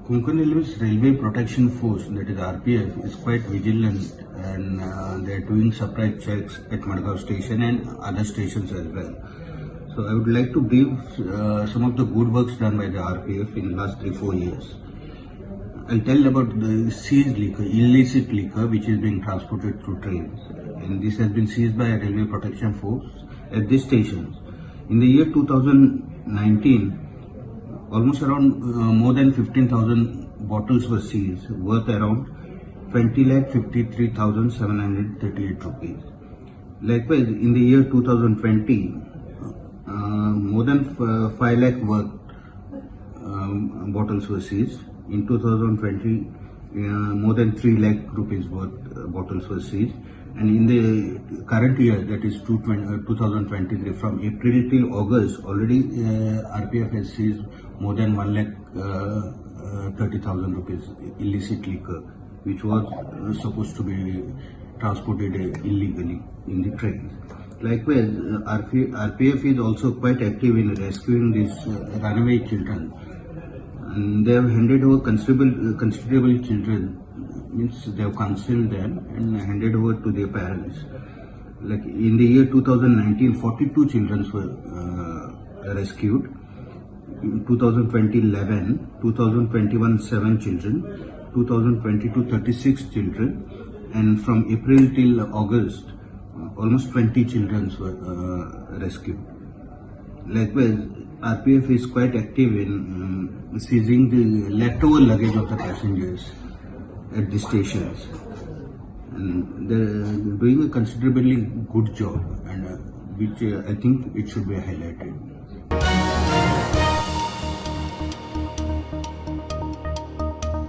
Konkani Railway Protection Force, that is RPF, is quite vigilant and they are doing surprise checks at Madgaon station and other stations as well. So I would like to brief some of the good works done by the RPF in the last 3-4 years. I'll tell about the seized liquor, illicit liquor, which is being transported through trains. And this has been seized by a Railway Protection Force at these stations. In the year 2019, almost around more than 15,000 bottles were seized, worth around 20,53,738 rupees. Likewise, in the year 2020, more than 5 lakh worth bottles were seized. In 2020, more than 3 lakh rupees worth bottles were seized. And in the current year, that is 2023, from April till August, already RPF has seized more than 1,30,000 rupees illicit liquor, which was supposed to be transported illegally in the trains. Likewise, RPF is also quite active in rescuing these runaway children, and they have handed over considerable children. Means they have concealed them and handed over to their parents. Like in the year 2019, 42 children were rescued. In 2020, 11, 2021, 7 children, 2022, 36 children, and from April till August, almost 20 children were rescued. Likewise, RPF is quite active in seizing the leftover luggage of the passengers at the stations, and they're doing a considerably good job, and which I think it should be highlighted.